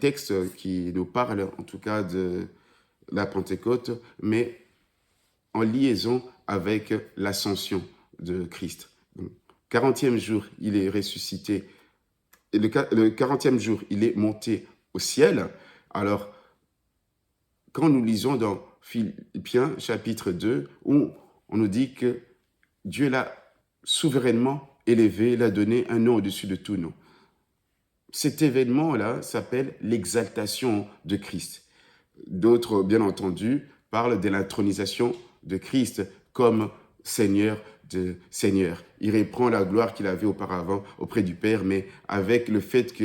texte qui nous parle en tout cas de la Pentecôte, mais en liaison avec l'ascension de Christ. Donc, 40e jour, il est ressuscité. Et le 40e jour, il est monté au ciel. Alors, quand nous lisons dans Philippiens chapitre 2, où on nous dit que Dieu l'a souverainement élevé, l'a donné un nom au-dessus de tout nom. Cet événement-là s'appelle l'exaltation de Christ. D'autres, bien entendu, parlent de l'intronisation de Christ comme Seigneur de Seigneur. Il reprend la gloire qu'il avait auparavant auprès du Père, mais avec le fait que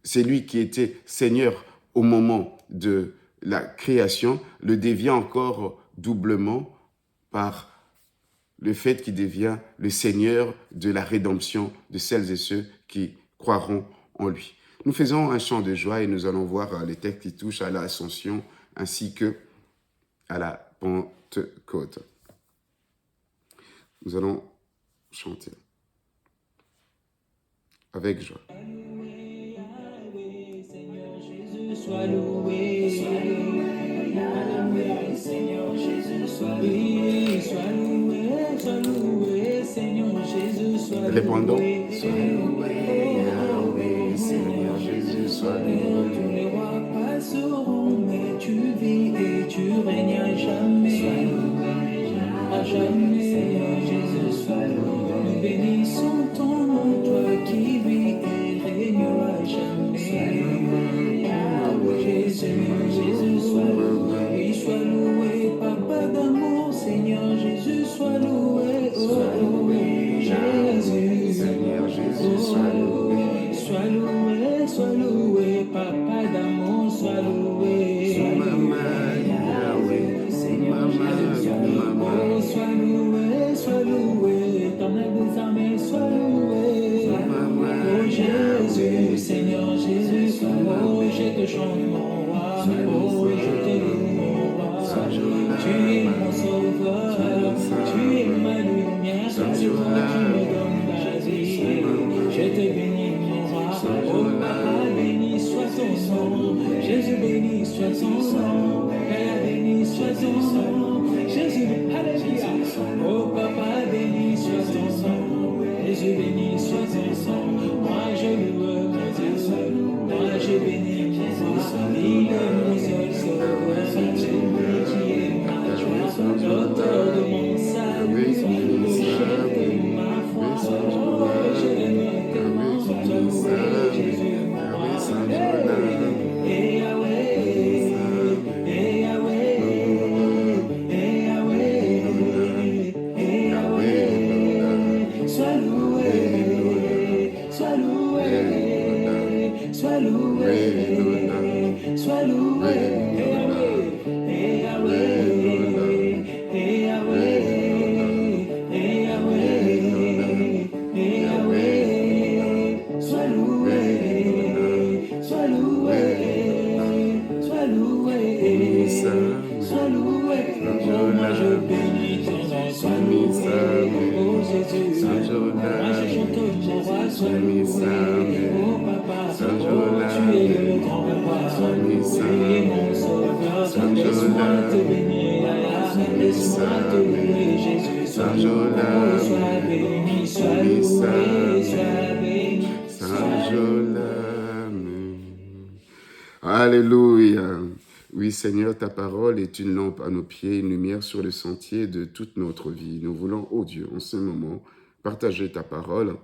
c'est lui qui était Seigneur au moment de la création, le devient encore doublement par le fait qu'il devient le Seigneur de la rédemption de celles et ceux qui croiront en lui. Nous faisons un chant de joie et nous allons voir les textes qui touchent à l'ascension ainsi que à la Pentecôte. Nous allons chanter avec joie. Sois loué, Seigneur Jésus, sois loué, sois loué, Seigneur Jésus, sois loué. Répondons, sois loué, Yahweh, Seigneur Jésus, sois loué. Tous les rois passeront, mais tu vis et tu règnes à jamais. Sois loué, à jamais, Seigneur Jésus, sois loué. Nous bénissons ton nom, toi qui vis et règnes à jamais. Seigneur Jésus, sois loué, oui, sois loué, Papa d'amour, Seigneur Jésus, sois loué, Jésus, Seigneur Jésus, sois loué. sois loué, Papa d'amour, sois loué, Yahweh, Seigneur Jésus, sois loué, éternel des armées, sois loué, oh Jésus, Seigneur Jésus, oh, je te chante mon roi, oh, je te loue mon roi, tu es mon sauveur, tu es ma lumière, c'est toi qui me donne la vie, je te bénis mon roi, oh Papa, béni soit ton nom, Jésus béni soit ton nom, Père béni soit ton nom, Jésus, alléluia, oh Papa, béni soit ton nom, Jésus béni soit ton nom, moi je loue mon Dieu, moi je bénis mon Dieu, il est mon seul sauveur, c'est lui qui est ma joie, l'auteur de mon salut, le chef de ma foi, oh je l'aime tellement, Jésus est mon roi, et Yahweh, et Yahweh, et Yahweh, et Yahweh, sois loué, sois loué, sois loué, sois loué, et Yahweh, et Yahweh, et Yahweh, et Yahweh, sois loué, sois loué, sois loué, sois loué, oh moi je bénis ton nom, sois loué, oh Jésus, moi je chante mon roi, sois loué, oh Papa, oh tu es le grand roi, sois loué, mon sauveur, laisse-moi te bénir, laisse-moi te louer, Jésus, sois loué, sois béni, sois loué, sois béni, sois loué. Alléluia. Oui, Seigneur, ta parole est une lampe à nos pieds, une lumière sur le sentier de toute notre vie. Nous voulons, ô Dieu, en ce moment, partager ta parole.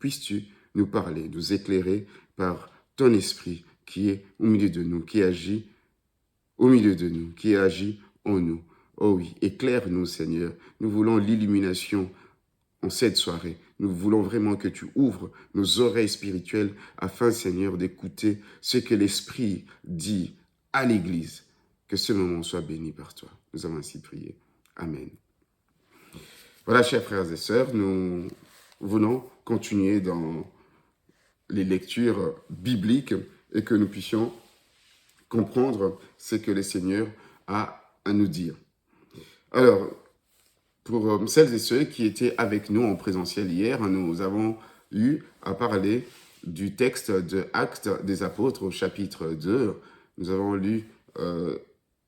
Puisses-tu nous parler, nous éclairer par ton esprit qui est au milieu de nous, qui agit au milieu de nous, qui agit en nous. Oh oui, éclaire-nous, Seigneur. Nous voulons l'illumination en cette soirée. Nous voulons vraiment que tu ouvres nos oreilles spirituelles afin, Seigneur, d'écouter ce que l'Esprit dit à l'Église. Que ce moment soit béni par toi. Nous avons ainsi prié. Amen. Voilà, chers frères et sœurs, nous voulons continuer dans les lectures bibliques et que nous puissions comprendre ce que le Seigneur a à nous dire. Alors, pour celles et ceux qui étaient avec nous en présentiel hier, nous avons eu à parler du texte de Actes des Apôtres au chapitre 2. Nous avons lu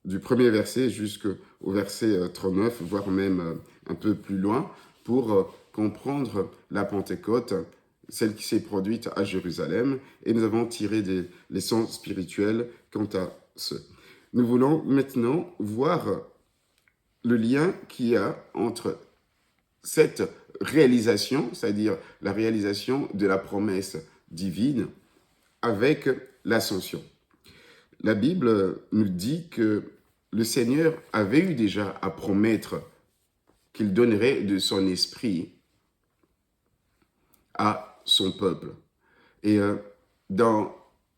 du premier verset jusqu'au verset 39, voire même un peu plus loin, pour comprendre la Pentecôte, celle qui s'est produite à Jérusalem, et nous avons tiré des leçons spirituelles quant à ce. Nous voulons maintenant voir le lien qu'il y a entre cette réalisation, c'est-à-dire la réalisation de la promesse divine, avec l'ascension. La Bible nous dit que le Seigneur avait eu déjà à promettre qu'il donnerait de son esprit à son peuple. Et dans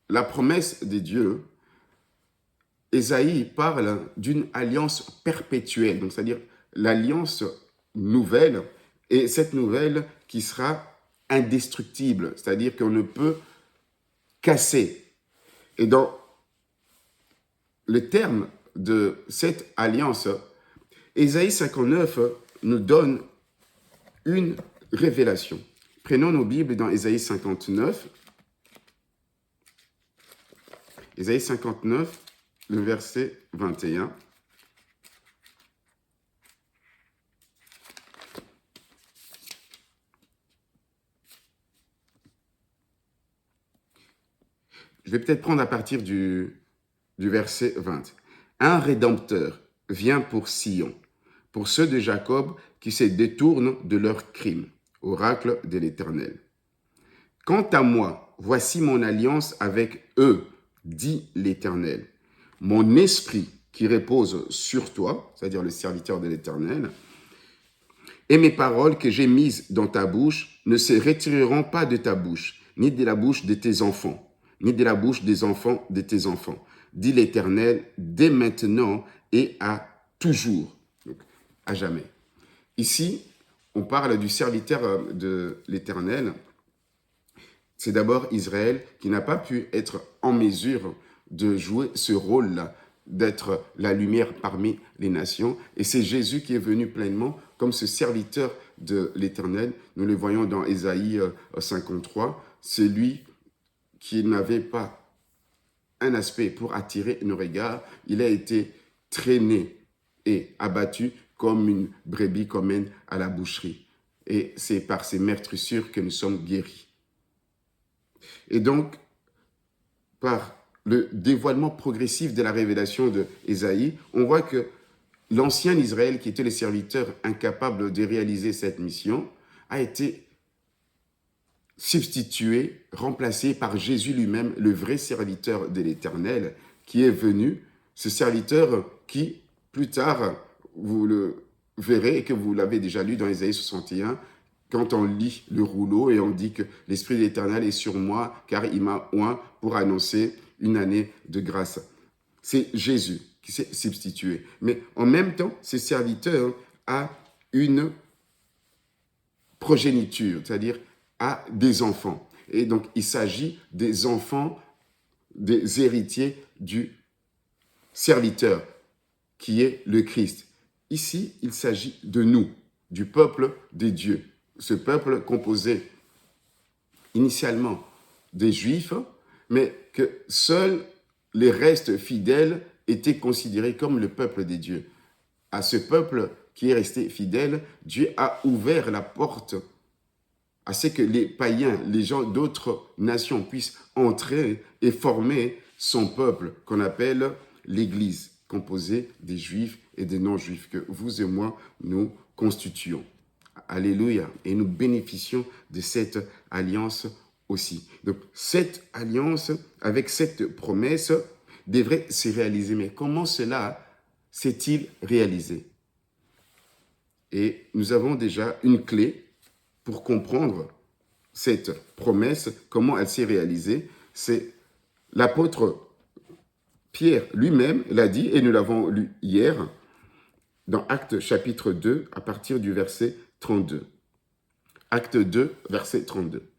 la promesse des dieux, Ésaïe parle d'une alliance perpétuelle, donc c'est-à-dire l'alliance nouvelle, et cette nouvelle qui sera indestructible, c'est-à-dire qu'on ne peut casser. Et dans le terme de cette alliance, Ésaïe 59 nous donne une révélation. Prenons nos Bibles dans Ésaïe 59. Ésaïe 59, le verset 21. Je vais peut-être prendre à partir du verset 20. Un rédempteur vient pour Sion, pour ceux de Jacob qui se détournent de leurs crimes. Oracle de l'Éternel. Quant à moi, voici mon alliance avec eux, dit l'Éternel. Mon esprit qui repose sur toi, c'est-à-dire le serviteur de l'Éternel, et mes paroles que j'ai mises dans ta bouche ne se retireront pas de ta bouche, ni de la bouche de tes enfants, ni de la bouche des enfants de tes enfants, dit l'Éternel, dès maintenant et à toujours, donc à jamais. Ici, on parle du serviteur de l'Éternel. C'est d'abord Israël qui n'a pas pu être en mesure de jouer ce rôle-là, d'être la lumière parmi les nations. Et c'est Jésus qui est venu pleinement comme ce serviteur de l'Éternel. Nous le voyons dans Ésaïe 53. C'est lui qui n'avait pas un aspect pour attirer nos regards. Il a été traîné et abattu comme une brebis qu'on mène à la boucherie. Et c'est par ces meurtrissures que nous sommes guéris. Et donc, par le dévoilement progressif de la révélation d'Ésaïe, on voit que l'ancien Israël, qui était le serviteur incapable de réaliser cette mission, a été substitué, remplacé par Jésus lui-même, le vrai serviteur de l'Éternel, qui est venu, ce serviteur qui, plus tard, vous le verrez et que vous l'avez déjà lu dans Ésaïe 61, quand on lit le rouleau et on dit que l'Esprit de l'Éternel est sur moi, car il m'a oint pour annoncer une année de grâce. C'est Jésus qui s'est substitué. Mais en même temps, ce serviteur a une progéniture, c'est-à-dire a des enfants. Et donc, il s'agit des enfants, des héritiers du serviteur, qui est le Christ. Ici, il s'agit de nous, du peuple des dieux. Ce peuple composé initialement des Juifs, mais que seuls les restes fidèles étaient considérés comme le peuple des dieux. À ce peuple qui est resté fidèle, Dieu a ouvert la porte à ce que les païens, les gens d'autres nations puissent entrer et former son peuple qu'on appelle l'Église, composée des Juifs et des non-Juifs, que vous et moi, nous constituons. Alléluia. Et nous bénéficions de cette alliance aussi. Donc, cette alliance, avec cette promesse, devrait se réaliser. Mais comment cela s'est-il réalisé? Et nous avons déjà une clé pour comprendre cette promesse, comment elle s'est réalisée. C'est l'apôtre Pierre lui-même l'a dit, et nous l'avons lu hier, dans Actes chapitre 2, à partir du verset 32. Acte 2, verset 32.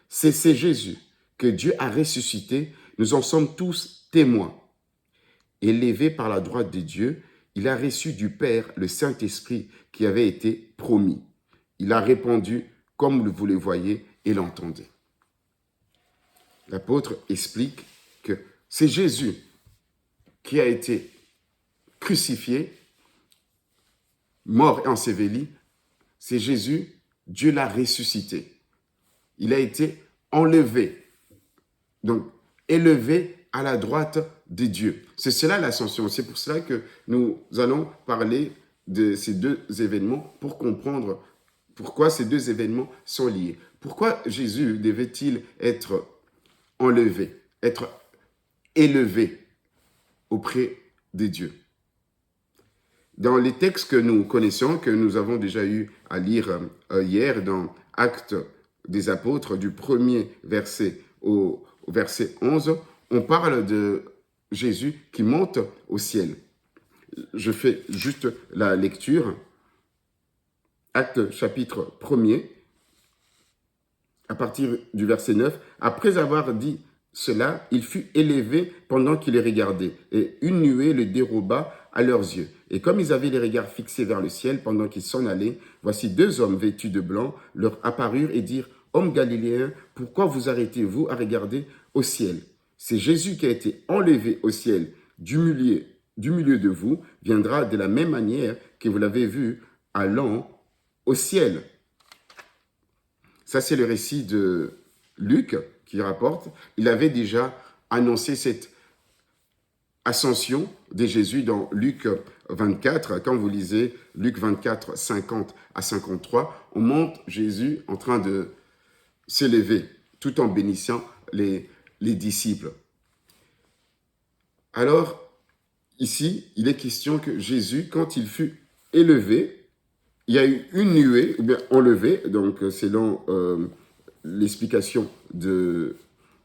C'est Jésus que Dieu a ressuscité, nous en sommes tous témoins. Élevé par la droite de Dieu, il a reçu du Père le Saint-Esprit qui avait été promis. Il a répondu comme vous le voyez et l'entendez. l'apôtre explique que c'est Jésus qui a été crucifié, mort et enseveli. C'est Jésus, Dieu l'a ressuscité. Il a été enlevé, donc élevé à la droite de Dieu. C'est cela l'ascension. C'est pour cela que nous allons parler de ces deux événements pour comprendre pourquoi ces deux événements sont liés. Pourquoi Jésus devait-il être enlevé, être élevé auprès de Dieu? Dans les textes que nous connaissons, que nous avons déjà eu à lire hier dans Actes des Apôtres, du premier verset au verset 11, on parle de Jésus qui monte au ciel. Je fais juste la lecture. Actes chapitre 1er, à partir du verset 9. Après avoir dit cela, il fut élevé pendant qu'il les regardait, et une nuée le déroba à leurs yeux. Et comme ils avaient les regards fixés vers le ciel pendant qu'ils s'en allaient, voici deux hommes vêtus de blanc leur apparurent et dirent: Hommes galiléens, pourquoi vous arrêtez-vous à regarder au ciel? C'est Jésus qui a été enlevé au ciel du milieu de vous, viendra de la même manière que vous l'avez vu allant au ciel. Ça, c'est le récit de Luc qui rapporte. Il avait déjà annoncé cette ascension de Jésus dans Luc 24. Quand vous lisez Luc 24, 50 à 53, on montre Jésus en train de s'élever tout en bénissant les disciples. Alors, ici, il est question que Jésus, quand il fut élevé, il y a eu une nuée, ou bien enlevée, donc selon l'explication de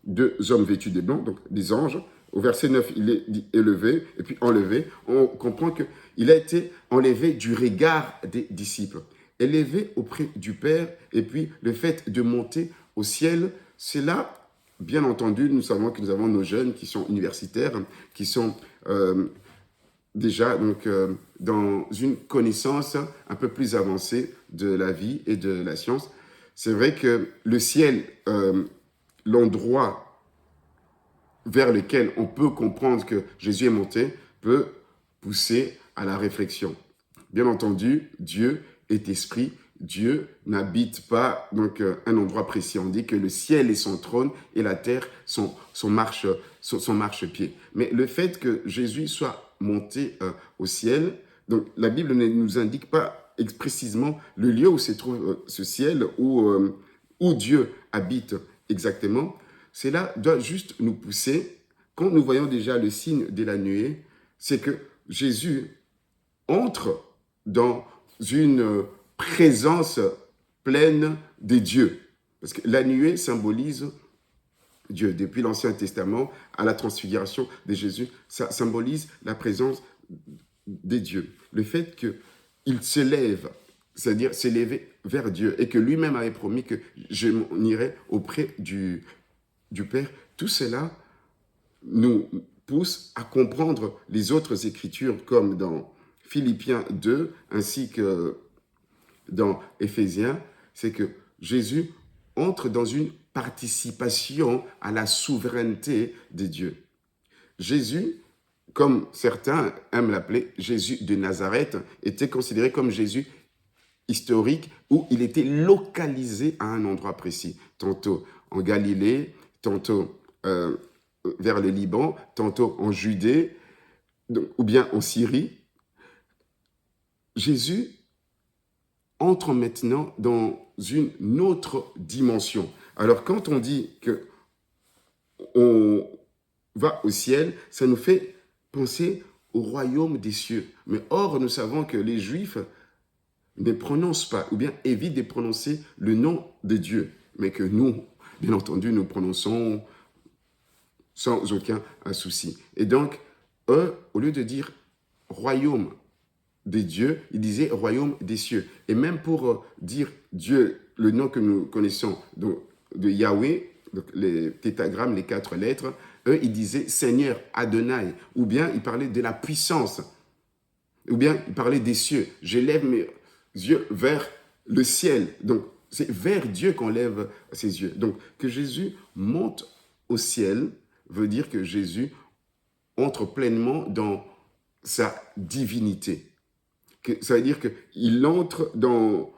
deux hommes vêtus de blanc, donc des anges. Au verset 9, il est dit élevé, et puis enlevé. On comprend qu'il a été enlevé du regard des disciples, élevé auprès du Père, et puis le fait de monter au ciel, c'est là, bien entendu, nous savons que nous avons nos jeunes qui sont universitaires, qui sont déjà donc, dans une connaissance un peu plus avancée de la vie et de la science. C'est vrai que le ciel, l'endroit vers lequel on peut comprendre que Jésus est monté, peut pousser à la réflexion. Bien entendu, Dieu est esprit. Dieu n'habite pas donc un endroit précis. On dit que le ciel est son trône et la terre son marchepied. Mais le fait que Jésus soit monté au ciel, donc la Bible ne nous indique pas précisément le lieu où se trouve ce ciel, où Dieu habite exactement. Cela doit juste nous pousser, quand nous voyons déjà le signe de la nuée, c'est que Jésus entre dans une présence pleine de Dieu. Parce que la nuée symbolise Dieu. Depuis l'Ancien Testament à la transfiguration de Jésus, ça symbolise la présence de Dieu. Le fait qu'il se lève, c'est-à-dire s'élever vers Dieu, et que lui-même avait promis que je m'en irai auprès du Père, tout cela nous pousse à comprendre les autres Écritures, comme dans Philippiens 2, ainsi que dans Éphésiens, c'est que Jésus entre dans une participation à la souveraineté de Dieu. Jésus, comme certains aiment l'appeler, Jésus de Nazareth, était considéré comme Jésus historique, où il était localisé à un endroit précis, tantôt en Galilée, tantôt vers le Liban, tantôt en Judée, ou bien en Syrie. Jésus entre maintenant dans une autre dimension. Alors, quand on dit qu'on va au ciel, ça nous fait penser au royaume des cieux. Mais or, nous savons que les Juifs ne prononcent pas, ou bien évitent de prononcer le nom de Dieu, mais que nous, bien entendu, nous prononçons sans aucun souci. Et donc, eux, au lieu de dire royaume des dieux, ils disaient royaume des cieux. Et même pour dire Dieu, le nom que nous connaissons donc, de Yahweh, donc les tétragrammes, les 4 lettres, eux, ils disaient Seigneur Adonai, ou bien ils parlaient de la puissance, ou bien ils parlaient des cieux. Je lève mes yeux vers le ciel. Donc, c'est vers Dieu qu'on lève ses yeux. Donc, que Jésus monte au ciel veut dire que Jésus entre pleinement dans sa divinité. Ça veut dire qu'il entre dans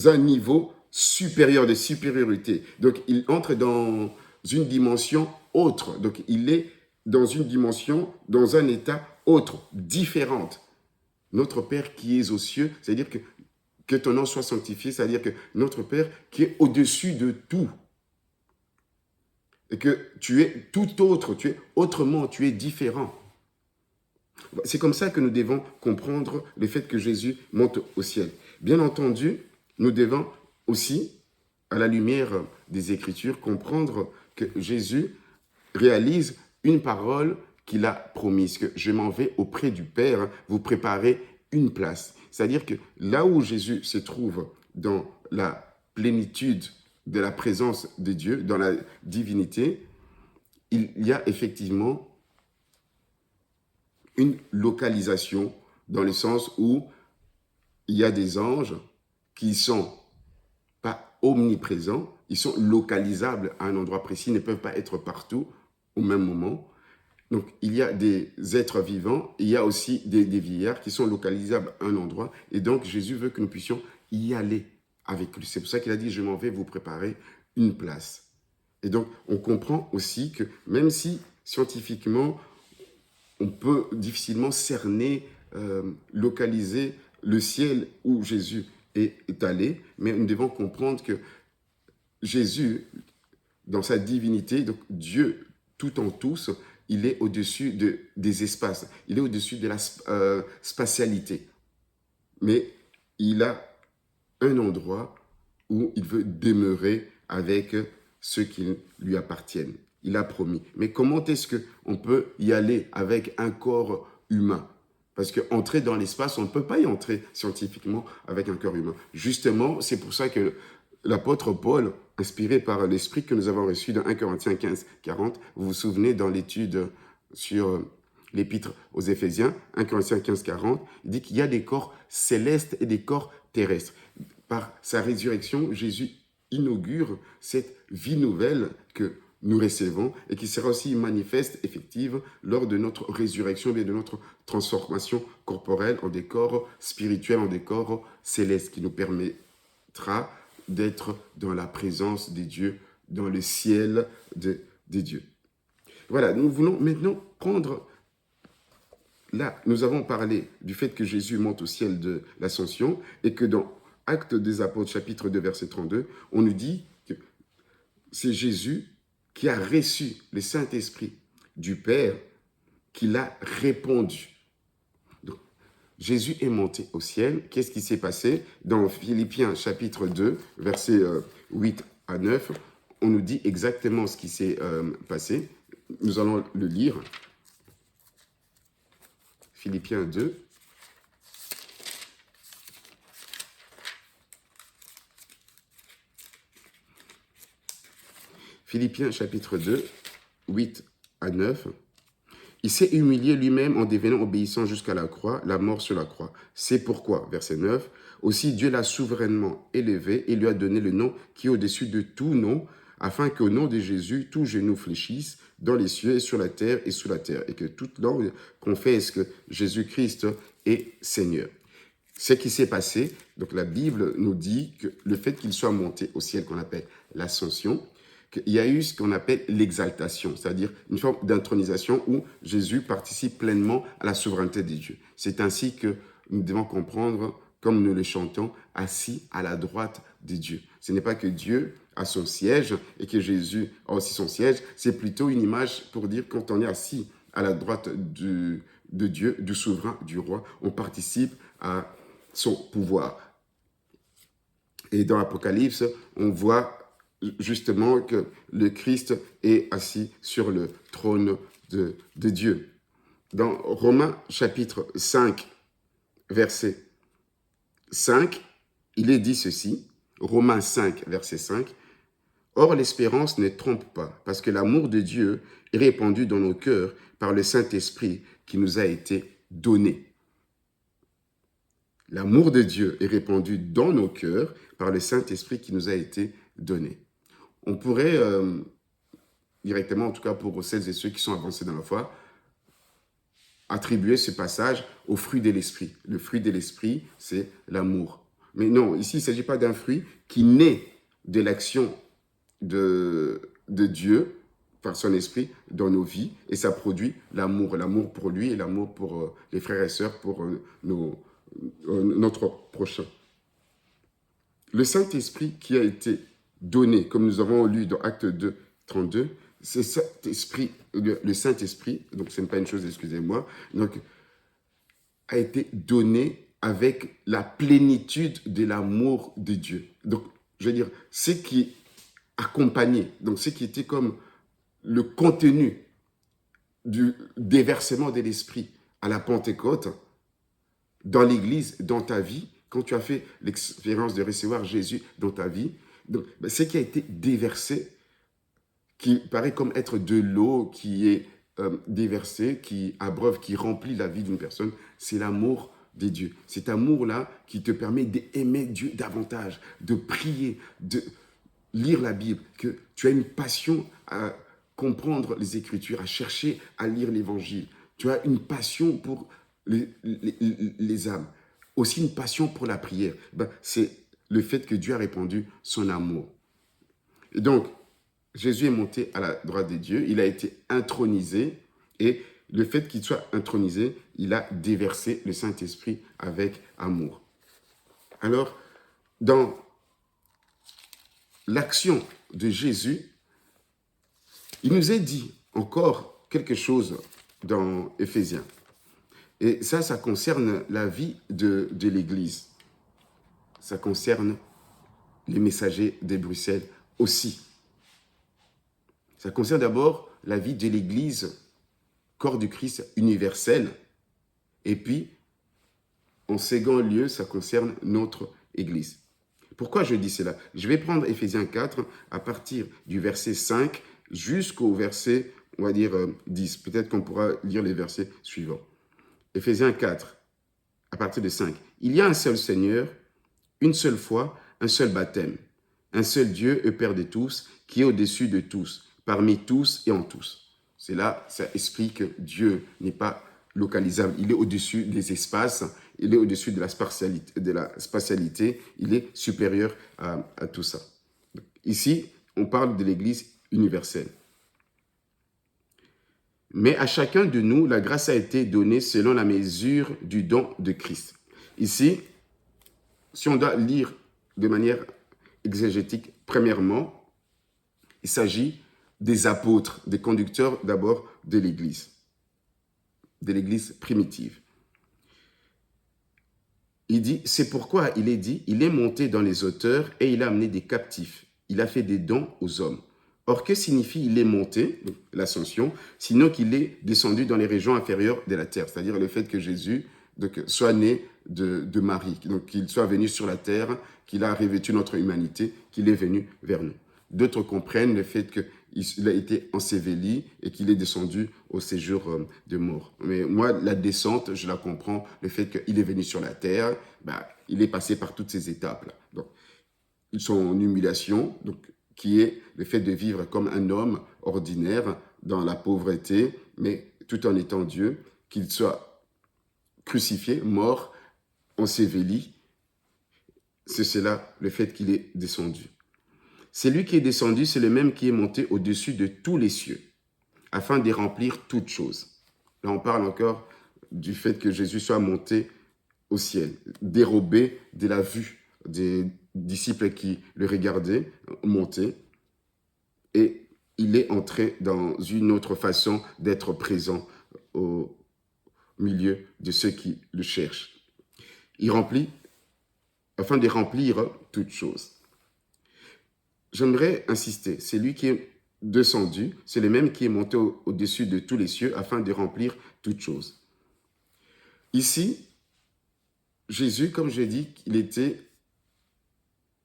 un niveau supérieur de supériorité. Donc, il entre dans une dimension autre. Donc, il est dans une dimension, dans un état autre, différente. Notre Père qui est aux cieux, c'est-à-dire que ton nom soit sanctifié, c'est-à-dire que notre Père qui est au-dessus de tout. Et que tu es tout autre, tu es autrement, tu es différent. C'est comme ça que nous devons comprendre le fait que Jésus monte au ciel. Bien entendu, nous devons aussi, à la lumière des Écritures, comprendre que Jésus réalise une parole qu'il a promise, que je m'en vais auprès du Père, vous préparer une place. C'est-à-dire que là où Jésus se trouve dans la plénitude de la présence de Dieu, dans la divinité, il y a effectivement une localisation dans le sens où il y a des anges qui sont pas omniprésents, ils sont localisables à un endroit précis, ils ne peuvent pas être partout au même moment. Donc, il y a des êtres vivants, il y a aussi des vieillards qui sont localisables à un endroit. Et donc, Jésus veut que nous puissions y aller avec lui. C'est pour ça qu'il a dit, je m'en vais vous préparer une place. Et donc, on comprend aussi que même si scientifiquement, on peut difficilement cerner, localiser le ciel où Jésus est allé, mais nous devons comprendre que Jésus, dans sa divinité, donc Dieu tout en tous, il est au-dessus des espaces, il est au-dessus de la spatialité. Mais il a un endroit où il veut demeurer avec ceux qui lui appartiennent. Il a promis. Mais comment est-ce qu'on peut y aller avec un corps humain? Parce qu'entrer dans l'espace, on ne peut pas y entrer scientifiquement avec un corps humain. Justement, c'est pour ça que l'apôtre Paul, inspiré par l'esprit que nous avons reçu dans 1 Corinthiens 15, 40, vous vous souvenez dans l'étude sur l'épître aux Éphésiens, 1 Corinthiens 15, 40, il dit qu'il y a des corps célestes et des corps terrestres. Par sa résurrection, Jésus inaugure cette vie nouvelle que nous recevons et qui sera aussi manifeste, effective, lors de notre résurrection et de notre transformation corporelle en des corps spirituels, en des corps célestes, qui nous permettra d'être dans la présence des dieux, dans le ciel des dieux. Voilà, nous voulons maintenant prendre... Là, nous avons parlé du fait que Jésus monte au ciel de l'Ascension et que dans Actes des Apôtres, chapitre 2, verset 32, on nous dit que c'est Jésus qui a reçu le Saint-Esprit du Père, qui l'a répandu. Donc, Jésus est monté au ciel. Qu'est-ce qui s'est passé? Dans Philippiens, chapitre 2, versets 8 à 9, on nous dit exactement ce qui s'est passé. Nous allons le lire. Philippiens 2. Philippiens chapitre 2, 8 à 9. Il s'est humilié lui-même en devenant obéissant jusqu'à la croix, la mort sur la croix. C'est pourquoi, verset 9, aussi Dieu l'a souverainement élevé et lui a donné le nom qui est au-dessus de tout nom, afin qu'au nom de Jésus, tout genou fléchisse dans les cieux et sur la terre et sous la terre, et que toute langue confesse que Jésus-Christ est Seigneur. Ce qui s'est passé, donc la Bible nous dit que le fait qu'il soit monté au ciel, qu'on appelle l'ascension, qu'il y a eu ce qu'on appelle l'exaltation, c'est-à-dire une forme d'intronisation où Jésus participe pleinement à la souveraineté de Dieu. C'est ainsi que nous devons comprendre, comme nous le chantons, assis à la droite de Dieu. Ce n'est pas que Dieu a son siège et que Jésus a aussi son siège, c'est plutôt une image pour dire quand on est assis à la droite de Dieu, du souverain, du roi, on participe à son pouvoir. Et dans l'Apocalypse, on voit justement que le Christ est assis sur le trône de Dieu. Dans Romains chapitre 5, verset 5, il est dit ceci, Romains 5, verset 5, « Or l'espérance ne trompe pas, parce que l'amour de Dieu est répandu dans nos cœurs par le Saint-Esprit qui nous a été donné. » L'amour de Dieu est répandu dans nos cœurs par le Saint-Esprit qui nous a été donné. On pourrait directement, en tout cas pour celles et ceux qui sont avancés dans la foi, attribuer ce passage au fruit de l'esprit. Le fruit de l'esprit, c'est l'amour. Mais non, ici, il ne s'agit pas d'un fruit qui naît de l'action de Dieu par son esprit dans nos vies, et ça produit l'amour pour lui et l'amour pour les frères et sœurs, pour notre prochain. Le Saint-Esprit qui a été donné, comme nous avons lu dans Acte 2, 32, c'est cet esprit, le Saint-Esprit, donc ce n'est pas une chose, excusez-moi, donc a été donné avec la plénitude de l'amour de Dieu. Donc, je veux dire, ce qui accompagnait, donc ce qui était comme le contenu du déversement de l'Esprit à la Pentecôte, dans l'Église, dans ta vie, quand tu as fait l'expérience de recevoir Jésus dans ta vie, donc, ce qui a été déversé, qui paraît comme être de l'eau qui est déversée, qui abreuve, qui remplit la vie d'une personne, c'est l'amour de Dieu. Cet amour-là qui te permet d'aimer Dieu davantage, de prier, de lire la Bible, que tu as une passion à comprendre les Écritures, à chercher à lire l'Évangile. Tu as une passion pour les âmes, aussi une passion pour la prière. C'est le fait que Dieu a répandu son amour. Et donc, Jésus est monté à la droite de Dieu, il a été intronisé, et le fait qu'il soit intronisé, il a déversé le Saint-Esprit avec amour. Alors, dans l'action de Jésus, il nous est dit encore quelque chose dans Éphésiens. Et ça concerne la vie de l'Église. Ça concerne les messagers de Bruxelles aussi. Ça concerne d'abord la vie de l'Église, corps du Christ universel. Et puis, en second lieu, ça concerne notre Église. Pourquoi je dis cela? Je vais prendre Éphésiens 4 à partir du verset 5 jusqu'au verset, on va dire, 10. Peut-être qu'on pourra lire les versets suivants. Éphésiens 4, à partir de 5. Il y a un seul Seigneur, une seule foi, un seul baptême, un seul Dieu et Père de tous, qui est au-dessus de tous, parmi tous et en tous. C'est là, ça explique que Dieu n'est pas localisable, il est au-dessus des espaces, il est au-dessus de la spatialité, il est supérieur à tout ça. Ici, on parle de l'Église universelle. Mais à chacun de nous, la grâce a été donnée selon la mesure du don de Christ. Ici, si on doit lire de manière exégétique, premièrement, il s'agit des apôtres, des conducteurs d'abord de l'Église primitive. Il dit, c'est pourquoi il est dit, il est monté dans les hauteurs et il a amené des captifs. Il a fait des dons aux hommes. Or, que signifie il est monté, l'ascension, sinon qu'il est descendu dans les régions inférieures de la terre, c'est-à-dire le fait que Jésus soit né de Marie, donc qu'il soit venu sur la terre, qu'il a revêtu notre humanité, qu'il est venu vers nous. D'autres comprennent le fait qu'il a été enseveli et qu'il est descendu au séjour de mort. Mais moi, la descente, je la comprends, le fait qu'il est venu sur la terre, il est passé par toutes ces étapes-là. Donc, son humiliation, qui est le fait de vivre comme un homme ordinaire dans la pauvreté, mais tout en étant Dieu, qu'il soit crucifié, mort, enseveli, c'est cela, le fait qu'il est descendu. C'est lui qui est descendu, c'est le même qui est monté au-dessus de tous les cieux, afin de remplir toutes choses. Là, on parle encore du fait que Jésus soit monté au ciel, dérobé de la vue des disciples qui le regardaient monter, et il est entré dans une autre façon d'être présent au milieu de ceux qui le cherchent. Il remplit, afin de remplir toutes choses. J'aimerais insister, c'est lui qui est descendu, c'est le même qui est monté au-dessus de tous les cieux afin de remplir toutes choses. Ici, Jésus, comme je l'ai dit, il était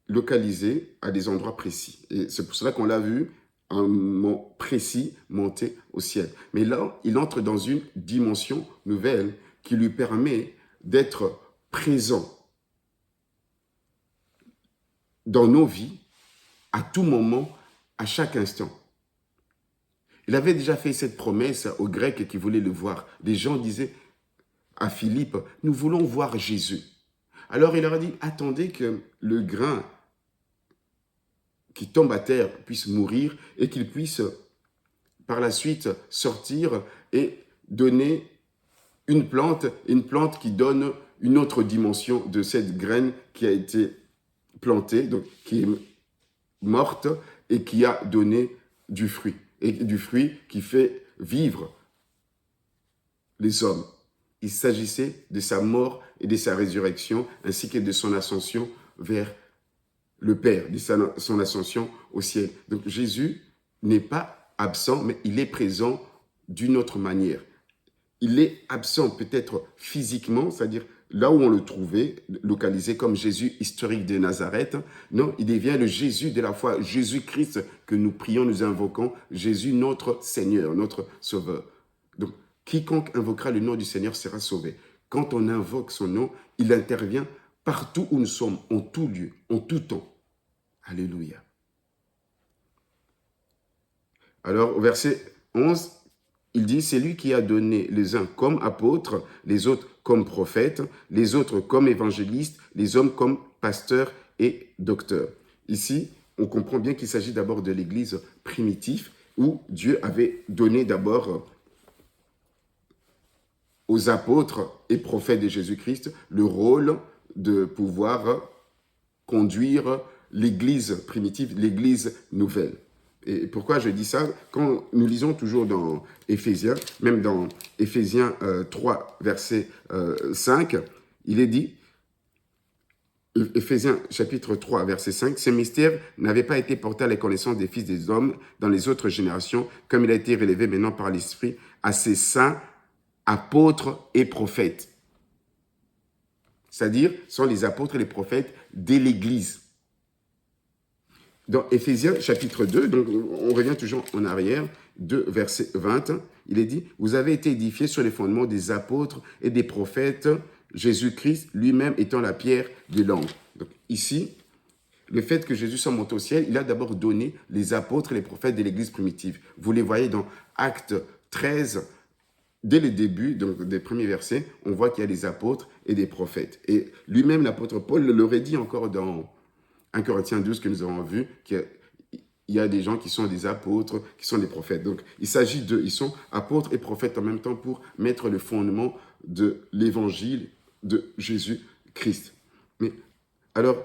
localisé à des endroits précis. Et c'est pour cela qu'on l'a vu, un moment précis monter au ciel. Mais là, il entre dans une dimension nouvelle qui lui permet d'être présent dans nos vies, à tout moment, à chaque instant. Il avait déjà fait cette promesse aux Grecs qui voulaient le voir. Les gens disaient à Philippe, nous voulons voir Jésus. Alors il leur a dit, attendez que le grain qui tombe à terre puisse mourir et qu'il puisse par la suite sortir et donner une plante qui donne une autre dimension de cette graine qui a été plantée, donc qui est morte et qui a donné du fruit. Et du fruit qui fait vivre les hommes. Il s'agissait de sa mort et de sa résurrection, ainsi que de son ascension vers le Père, de son ascension au ciel. Donc Jésus n'est pas absent, mais il est présent d'une autre manière. Il est absent peut-être physiquement, c'est-à-dire là où on le trouvait, localisé comme Jésus historique de Nazareth. Non, il devient le Jésus de la foi, Jésus-Christ que nous prions, nous invoquons, Jésus notre Seigneur, notre Sauveur. Donc, quiconque invoquera le nom du Seigneur sera sauvé. Quand on invoque son nom, il intervient partout où nous sommes, en tout lieu, en tout temps. Alléluia. Alors, au verset 11, il dit, c'est lui qui a donné les uns comme apôtres, les autres comme prophètes, les autres comme évangélistes, les hommes comme pasteurs et docteurs. Ici, on comprend bien qu'il s'agit d'abord de l'Église primitive, où Dieu avait donné d'abord aux apôtres et prophètes de Jésus-Christ le rôle de pouvoir conduire l'Église primitive, l'Église nouvelle. Et pourquoi je dis ça? Quand nous lisons toujours dans Éphésiens, même dans Éphésiens 3, verset 5, il est dit, Éphésiens chapitre 3, verset 5, « Ce mystère n'avait pas été porté à la connaissance des fils des hommes dans les autres générations, comme il a été révélé maintenant par l'Esprit à ses saints apôtres et prophètes. » C'est-à-dire, sont les apôtres et les prophètes de l'Église. Dans Éphésiens chapitre 2, donc on revient toujours en arrière, 2 verset 20, il est dit, « Vous avez été édifiés sur les fondements des apôtres et des prophètes, Jésus-Christ lui-même étant la pierre de l'angle. » Donc ici, le fait que Jésus soit monté au ciel, il a d'abord donné les apôtres et les prophètes de l'Église primitive. Vous les voyez dans Actes 13, dès le début, donc des premiers versets, on voit qu'il y a des apôtres et des prophètes. Et lui-même, l'apôtre Paul, l'aurait dit encore dans 1 Corinthiens 12 que nous avons vu, qu'il y a des gens qui sont des apôtres, qui sont des prophètes. Donc, il s'agit d'eux. Ils sont apôtres et prophètes en même temps pour mettre le fondement de l'évangile de Jésus-Christ. Mais alors,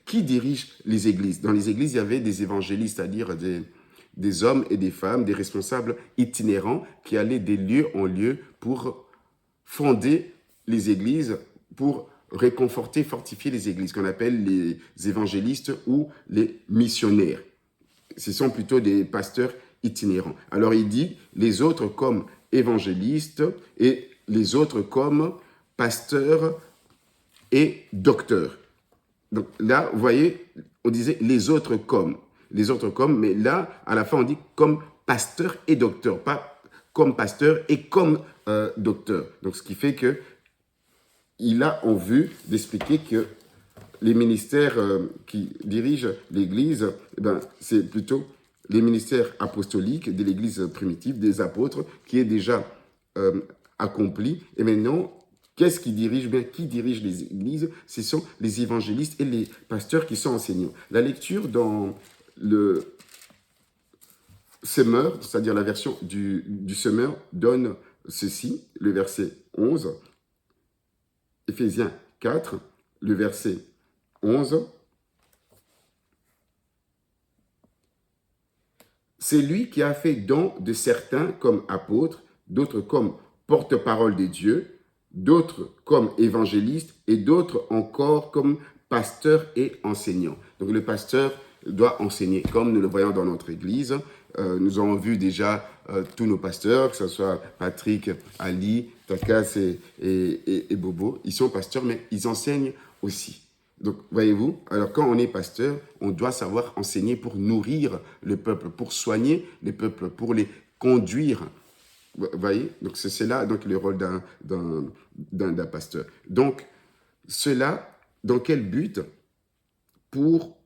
qui dirige les églises? Dans les églises, il y avait des évangélistes, c'est-à-dire des hommes et des femmes, des responsables itinérants qui allaient de lieu en lieu pour fonder les églises, pour réconforter, fortifier les églises, qu'on appelle les évangélistes ou les missionnaires. Ce sont plutôt des pasteurs itinérants. Alors il dit, les autres comme évangélistes et les autres comme pasteurs et docteurs. Donc là, vous voyez, on disait les autres comme, mais là, à la fin, on dit comme pasteur et docteur, pas comme pasteur et comme docteur. Donc ce qui fait que il a en vue d'expliquer que les ministères qui dirigent l'Église, c'est plutôt les ministères apostoliques de l'Église primitive, des apôtres, qui est déjà accompli. Et maintenant, qu'est-ce qui dirige les églises? Ce sont les évangélistes et les pasteurs qui sont enseignants. La lecture dans le Semeur, c'est-à-dire la version du Semeur, donne ceci, le verset 11, Éphésiens 4, le verset 11. C'est lui qui a fait don de certains comme apôtres, d'autres comme porte-parole de Dieu, d'autres comme évangélistes et d'autres encore comme pasteurs et enseignants. Donc le pasteur doit enseigner, comme nous le voyons dans notre église. Nous avons vu déjà tous nos pasteurs, que ce soit Patrick, Ali, Takas et Bobo. Ils sont pasteurs, mais ils enseignent aussi. Donc, voyez-vous, alors quand on est pasteur, on doit savoir enseigner pour nourrir le peuple, pour soigner le peuple, pour les conduire. Vous voyez, donc c'est là donc, le rôle d'un pasteur. Donc, cela, dans quel but? Pour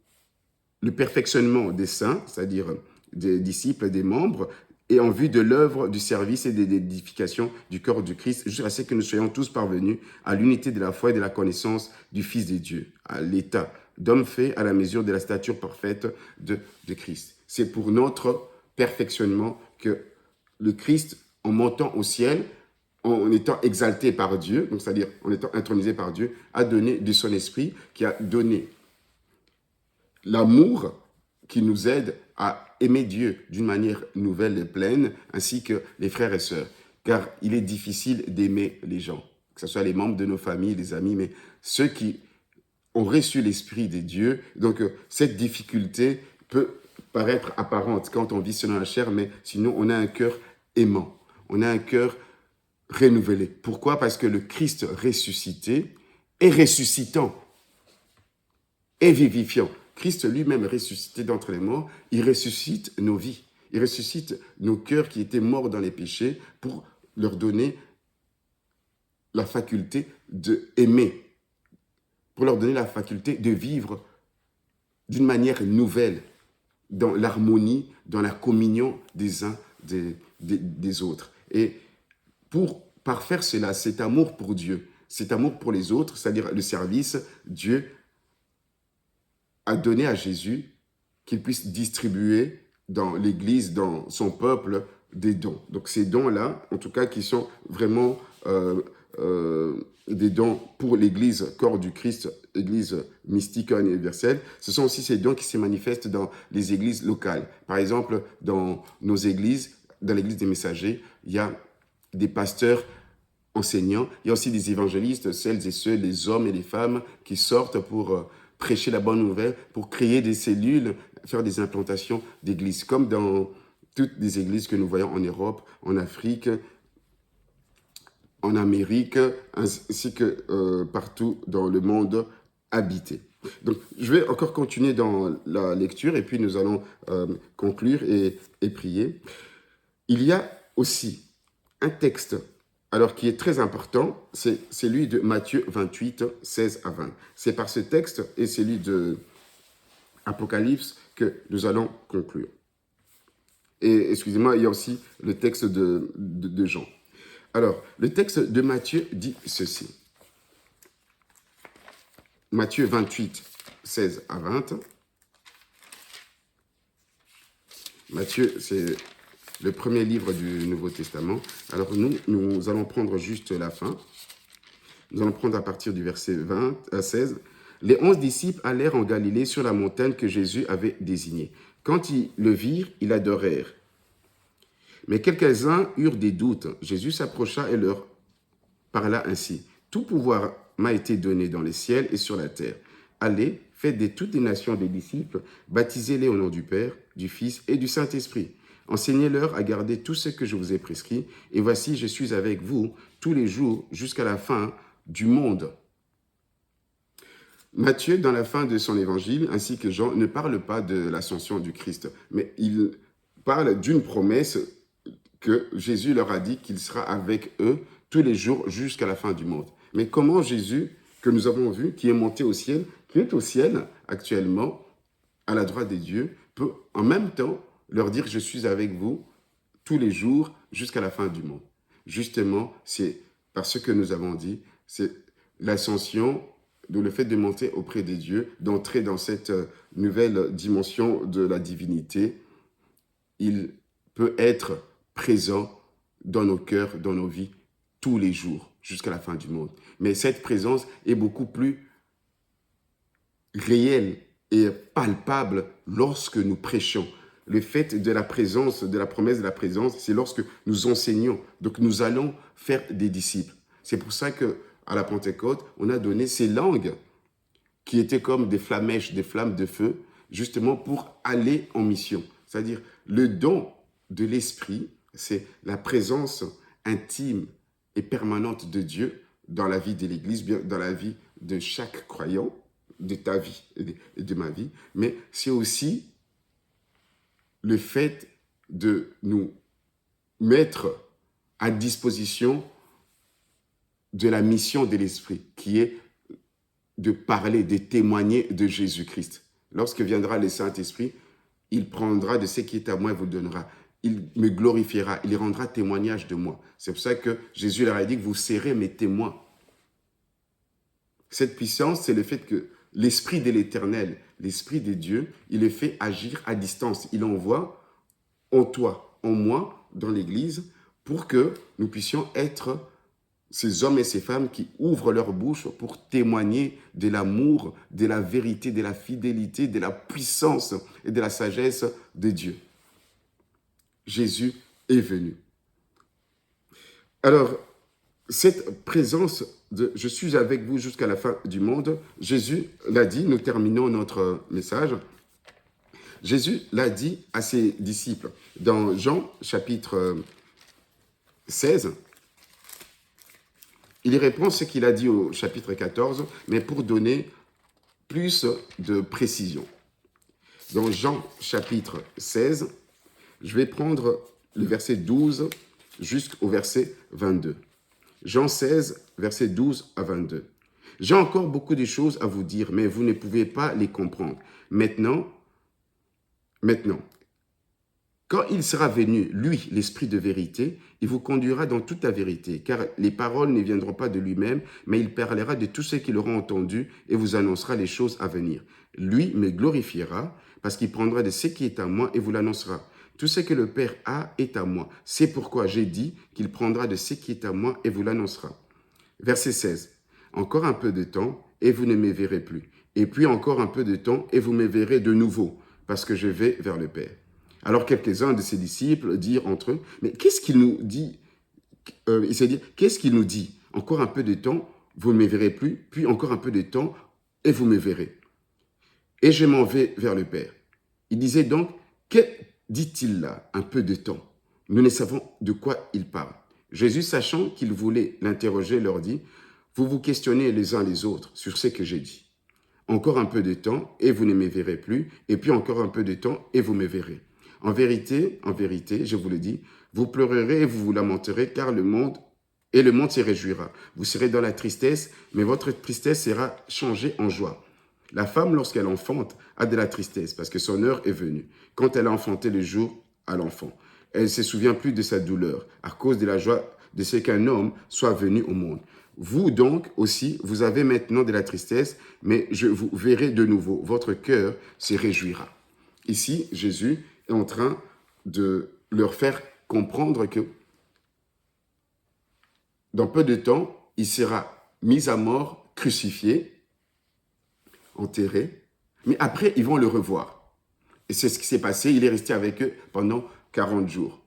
le perfectionnement des saints, c'est-à-dire des disciples, des membres, et en vue de l'œuvre du service et de l'édification du corps du Christ, jusqu'à ce que nous soyons tous parvenus à l'unité de la foi et de la connaissance du Fils de Dieu, à l'état d'homme fait à la mesure de la stature parfaite de Christ. C'est pour notre perfectionnement que le Christ, en montant au ciel, en étant exalté par Dieu, donc c'est-à-dire en étant intronisé par Dieu, a donné de son esprit, qui a donné l'amour qui nous aide à aimer Dieu d'une manière nouvelle et pleine, ainsi que les frères et sœurs. Car il est difficile d'aimer les gens, que ce soit les membres de nos familles, les amis, mais ceux qui ont reçu l'Esprit de Dieu. Donc cette difficulté peut paraître apparente quand on vit selon la chair, mais sinon on a un cœur aimant, on a un cœur renouvelé. Pourquoi? Parce que le Christ ressuscité est ressuscitant, est vivifiant. Christ lui-même ressuscité d'entre les morts, il ressuscite nos vies. Il ressuscite nos cœurs qui étaient morts dans les péchés pour leur donner la faculté d'aimer, pour leur donner la faculté de vivre d'une manière nouvelle, dans l'harmonie, dans la communion des uns des autres. Et pour parfaire cela, cet amour pour Dieu, cet amour pour les autres, c'est-à-dire le service, Dieu a donné à Jésus qu'il puisse distribuer dans l'Église, dans son peuple, des dons. Donc ces dons-là, en tout cas, qui sont vraiment des dons pour l'Église, corps du Christ, Église mystique universelle, ce sont aussi ces dons qui se manifestent dans les églises locales. Par exemple, dans nos églises, dans l'Église des messagers, il y a des pasteurs enseignants, il y a aussi des évangélistes, celles et ceux, les hommes et les femmes qui sortent pour prêcher la bonne nouvelle, pour créer des cellules, faire des implantations d'églises, comme dans toutes les églises que nous voyons en Europe, en Afrique, en Amérique, ainsi que partout dans le monde habité. Donc, je vais encore continuer dans la lecture et puis nous allons conclure et prier. Il y a aussi un texte alors qui est très important, c'est celui de Matthieu 28, 16 à 20. C'est par ce texte et celui de Apocalypse que nous allons conclure. Et excusez-moi, il y a aussi le texte de Jean. Alors, le texte de Matthieu dit ceci. Matthieu 28, 16 à 20. Matthieu, c'est le premier livre du Nouveau Testament. Alors nous allons prendre juste la fin. Nous allons prendre à partir du verset 16. Les 11 disciples allèrent en Galilée sur la montagne que Jésus avait désignée. Quand ils le virent, ils adorèrent. Mais quelques-uns eurent des doutes. Jésus s'approcha et leur parla ainsi. Tout pouvoir m'a été donné dans les ciels et sur la terre. Allez, faites de toutes les nations des disciples, baptisez-les au nom du Père, du Fils et du Saint-Esprit. Enseignez-leur à garder tout ce que je vous ai prescrit, et voici, je suis avec vous tous les jours jusqu'à la fin du monde. Matthieu, dans la fin de son évangile, ainsi que Jean, ne parle pas de l'ascension du Christ, mais il parle d'une promesse que Jésus leur a dit qu'il sera avec eux tous les jours jusqu'à la fin du monde. Mais comment Jésus, que nous avons vu, qui est monté au ciel, qui est au ciel actuellement, à la droite de Dieu, peut en même temps leur dire « Je suis avec vous tous les jours jusqu'à la fin du monde ». Justement, c'est parce que nous avons dit, c'est l'ascension, le fait de monter auprès de Dieu, d'entrer dans cette nouvelle dimension de la divinité. Il peut être présent dans nos cœurs, dans nos vies, tous les jours, jusqu'à la fin du monde. Mais cette présence est beaucoup plus réelle et palpable lorsque nous prêchons. Le fait de la présence, de la promesse de la présence, c'est lorsque nous enseignons. Donc nous allons faire des disciples. C'est pour ça qu'à la Pentecôte, on a donné ces langues qui étaient comme des flamèches, des flammes de feu, justement pour aller en mission. C'est-à-dire le don de l'Esprit, c'est la présence intime et permanente de Dieu dans la vie de l'Église, dans la vie de chaque croyant, de ta vie et de ma vie, mais c'est aussi le fait de nous mettre à disposition de la mission de l'Esprit, qui est de parler, de témoigner de Jésus-Christ. Lorsque viendra le Saint-Esprit, il prendra de ce qui est à moi et vous le donnera. il me glorifiera, il rendra témoignage de moi. C'est pour ça que Jésus leur a dit que vous serez mes témoins. Cette puissance, c'est le fait que l'Esprit de l'Éternel, l'Esprit de Dieu, il est fait agir à distance. Il envoie en toi, en moi, dans l'Église, pour que nous puissions être ces hommes et ces femmes qui ouvrent leur bouche pour témoigner de l'amour, de la vérité, de la fidélité, de la puissance et de la sagesse de Dieu. Jésus est venu. Alors, cette présence de « je suis avec vous jusqu'à la fin du monde », Jésus l'a dit, nous terminons notre message, Jésus l'a dit à ses disciples dans Jean chapitre 16, il répond ce qu'il a dit au chapitre 14, mais pour donner plus de précision. Dans Jean chapitre 16, je vais prendre le verset 12 jusqu'au verset 22. Jean 16, verset 12 à 22. « J'ai encore beaucoup de choses à vous dire, mais vous ne pouvez pas les comprendre. Maintenant, quand il sera venu, lui, l'Esprit de vérité, il vous conduira dans toute la vérité, car les paroles ne viendront pas de lui-même, mais il parlera de tout ce qu'il aura entendu et vous annoncera les choses à venir. Lui me glorifiera, parce qu'il prendra de ce qui est à moi et vous l'annoncera. Tout ce que le Père a est à moi. C'est pourquoi j'ai dit qu'il prendra de ce qui est à moi et vous l'annoncera. » Verset 16. « Encore un peu de temps et vous ne me verrez plus. Et puis encore un peu de temps et vous me verrez de nouveau, parce que je vais vers le Père. » Alors quelques-uns de ses disciples dirent entre eux, « Mais qu'est-ce qu'il nous dit ?» Il s'est dit, « Qu'est-ce qu'il nous dit ? Encore un peu de temps, vous ne me verrez plus, puis encore un peu de temps et vous me verrez. Et je m'en vais vers le Père. » Il disait donc, « Que dit-il là, un peu de temps ?» Nous ne savons de quoi il parle. Jésus, sachant qu'il voulait l'interroger, leur dit, « Vous vous questionnez les uns les autres sur ce que j'ai dit. Encore un peu de temps et vous ne me verrez plus, et puis encore un peu de temps et vous me verrez. En vérité, je vous le dis, vous pleurerez et vous vous lamenterez, car le monde se réjouira. Vous serez dans la tristesse, mais votre tristesse sera changée en joie. La femme, lorsqu'elle enfante, a de la tristesse, parce que son heure est venue. Quand elle a enfanté le jour à l'enfant, elle ne se souvient plus de sa douleur, à cause de la joie de ce qu'un homme soit venu au monde. Vous donc aussi, vous avez maintenant de la tristesse, mais je vous verrai de nouveau. Votre cœur se réjouira. » Ici, Jésus est en train de leur faire comprendre que dans peu de temps, il sera mis à mort, crucifié, enterré, mais après, ils vont le revoir. Et c'est ce qui s'est passé, il est resté avec eux pendant 40 jours.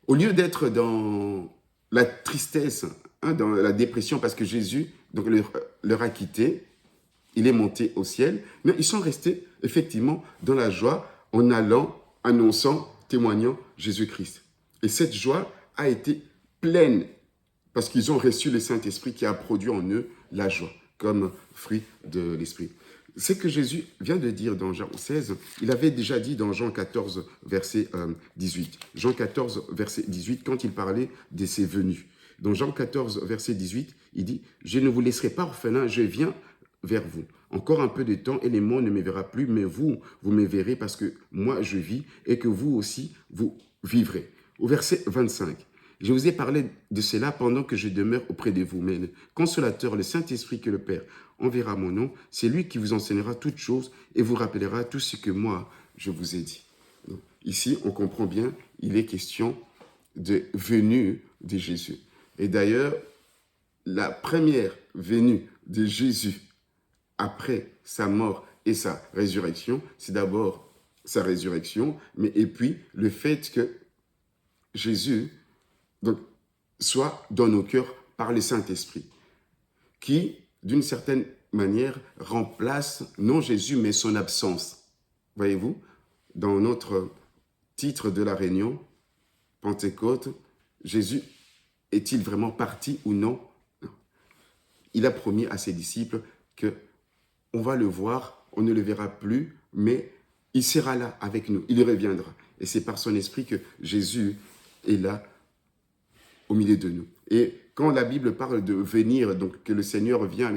Au lieu d'être dans la tristesse, dans la dépression, parce que Jésus donc, leur a quitté, il est monté au ciel, mais ils sont restés effectivement dans la joie en allant, annonçant, témoignant Jésus-Christ. Et cette joie a été pleine parce qu'ils ont reçu le Saint-Esprit qui a produit en eux la joie comme fruit de l'Esprit. Ce que Jésus vient de dire dans Jean 16, il avait déjà dit dans Jean 14, verset 18. Jean 14, verset 18, quand il parlait de ses venues. Dans Jean 14, verset 18, il dit « Je ne vous laisserai pas orphelin, je viens vers vous. Encore un peu de temps et le monde ne me verra plus, mais vous me verrez parce que moi je vis et que vous aussi, vous vivrez. » Au verset 25, « Je vous ai parlé de cela pendant que je demeure auprès de vous, mais le Consolateur, le Saint-Esprit que le Père enverra mon nom, c'est lui qui vous enseignera toutes choses et vous rappellera tout ce que moi je vous ai dit. » Donc, ici, on comprend bien, il est question de venue de Jésus. Et d'ailleurs, la première venue de Jésus après sa mort et sa résurrection, c'est d'abord sa résurrection, et puis le fait que Jésus donc, soit dans nos cœurs par le Saint-Esprit, qui, d'une certaine manière, remplace non Jésus, mais son absence. Voyez-vous, dans notre titre de la réunion, Pentecôte, Jésus est-il vraiment parti ou non? Il a promis à ses disciples que on va le voir, on ne le verra plus, mais il sera là avec nous, il reviendra. Et c'est par son esprit que Jésus est là au milieu de nous. Et quand la Bible parle de venir, donc que le Seigneur vient,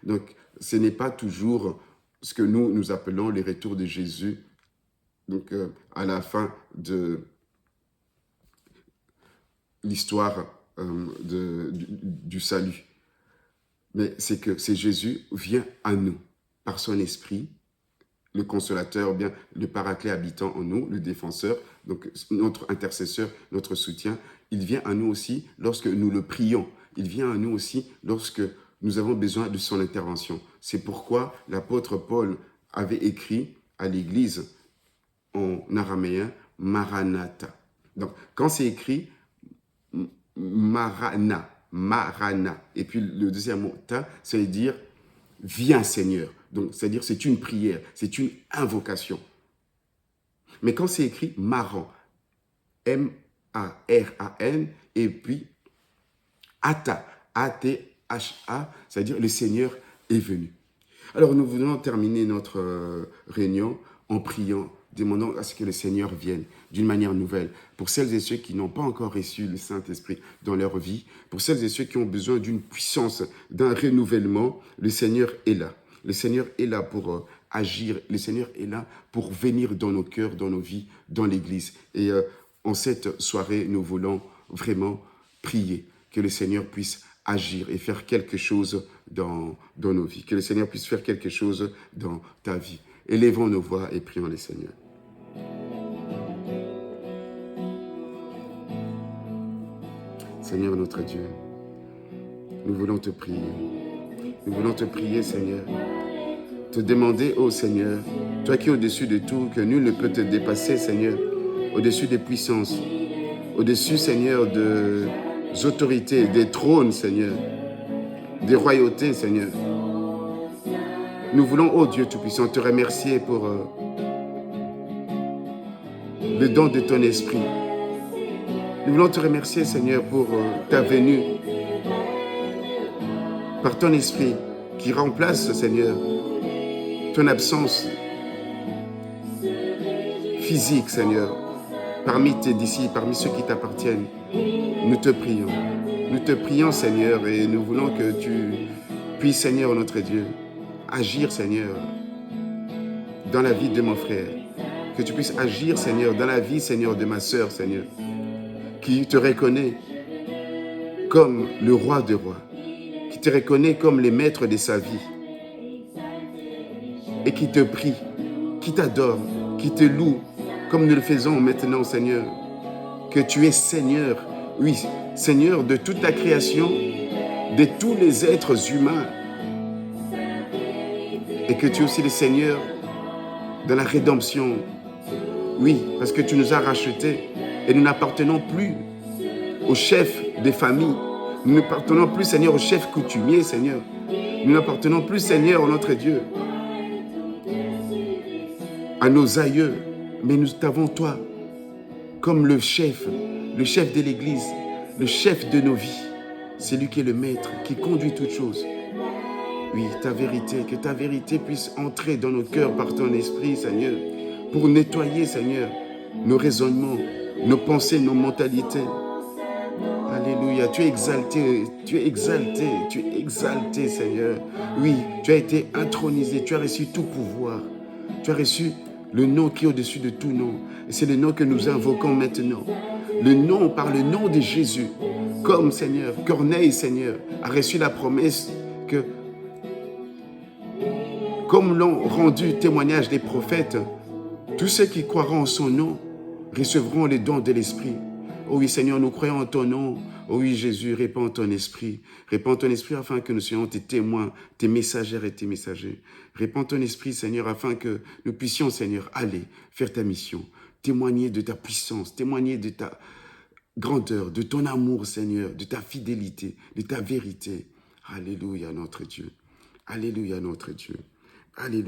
donc ce n'est pas toujours ce que nous appelons les retours de Jésus donc, à la fin de l'histoire du salut. Mais c'est que Jésus vient à nous par son esprit, le consolateur, ou bien le paraclet habitant en nous, le défenseur, donc notre intercesseur, notre soutien. Il vient à nous aussi lorsque nous le prions. Il vient à nous aussi lorsque nous avons besoin de son intervention. C'est pourquoi l'apôtre Paul avait écrit à l'église en araméen « Maranatha ». Donc, quand c'est écrit « Marana », et puis le deuxième mot « ta », ça veut dire « viens Seigneur ». Donc, c'est-à-dire c'est une prière, c'est une invocation. Mais quand c'est écrit « Maran », M-A-R-A-N, et puis « Ata », A-T-H-A, c'est-à-dire le Seigneur est venu. Alors, nous voulons terminer notre réunion en priant, demandant à ce que le Seigneur vienne d'une manière nouvelle. Pour celles et ceux qui n'ont pas encore reçu le Saint-Esprit dans leur vie, pour celles et ceux qui ont besoin d'une puissance, d'un renouvellement, le Seigneur est là. Le Seigneur est là pour agir. Le Seigneur est là pour venir dans nos cœurs, dans nos vies, dans l'Église. Et en cette soirée, nous voulons vraiment prier que le Seigneur puisse agir et faire quelque chose dans nos vies. Que le Seigneur puisse faire quelque chose dans ta vie. Élevons nos voix et prions le Seigneur. Seigneur notre Dieu, nous voulons te prier. Nous voulons te prier, Seigneur. Te demander, ô Seigneur, toi qui es au-dessus de tout, que nul ne peut te dépasser, Seigneur, au-dessus des puissances, au-dessus, Seigneur, des autorités, des trônes, Seigneur, des royautés, Seigneur. Nous voulons, ô Dieu Tout-Puissant, te remercier pour le don de ton esprit. Nous voulons te remercier, Seigneur, pour ta venue, par ton esprit qui remplace, Seigneur, ton absence physique, Seigneur, parmi tes disciples, parmi ceux qui t'appartiennent. Nous te prions. Nous te prions, Seigneur, et nous voulons que tu puisses, Seigneur, notre Dieu, agir, Seigneur, dans la vie de mon frère. Que tu puisses agir, Seigneur, dans la vie, Seigneur, de ma sœur, Seigneur, qui te reconnaît comme le roi des rois, qui te reconnaît comme le maître de sa vie, et qui te prie, qui t'adore, qui te loue, comme nous le faisons maintenant, Seigneur, que tu es Seigneur, oui, Seigneur de toute la création, de tous les êtres humains, et que tu es aussi le Seigneur de la rédemption. Oui, parce que tu nous as rachetés et nous n'appartenons plus au chef des familles. Nous n'appartenons plus, Seigneur, au chef coutumier, Seigneur. Nous n'appartenons plus, Seigneur, notre Dieu, à nos aïeux, mais nous t'avons, toi, comme le chef de l'Église, le chef de nos vies. C'est lui qui est le maître, qui conduit toutes choses. Oui, ta vérité, que ta vérité puisse entrer dans nos cœurs par ton esprit, Seigneur, pour nettoyer, Seigneur, nos raisonnements, nos pensées, nos mentalités. Alléluia, tu es exalté, tu es exalté, tu es exalté, Seigneur. Oui, tu as été intronisé, tu as reçu tout pouvoir. Tu as reçu le nom qui est au-dessus de tout nom. Et c'est le nom que nous invoquons maintenant. Le nom, par le nom de Jésus. Comme, Seigneur, Corneille, Seigneur, a reçu la promesse que, comme l'ont rendu témoignage des prophètes, tous ceux qui croiront en son nom recevront les dons de l'Esprit. Oh oui, Seigneur, nous croyons en ton nom. Oh oui, Jésus, répands ton esprit. Répands ton esprit afin que nous soyons tes témoins, tes messagères et tes messagers. Répands ton esprit, Seigneur, afin que nous puissions, Seigneur, aller faire ta mission. Témoigner de ta puissance, témoigner de ta grandeur, de ton amour, Seigneur, de ta fidélité, de ta vérité. Alléluia, notre Dieu. Alléluia, notre Dieu. Alléluia.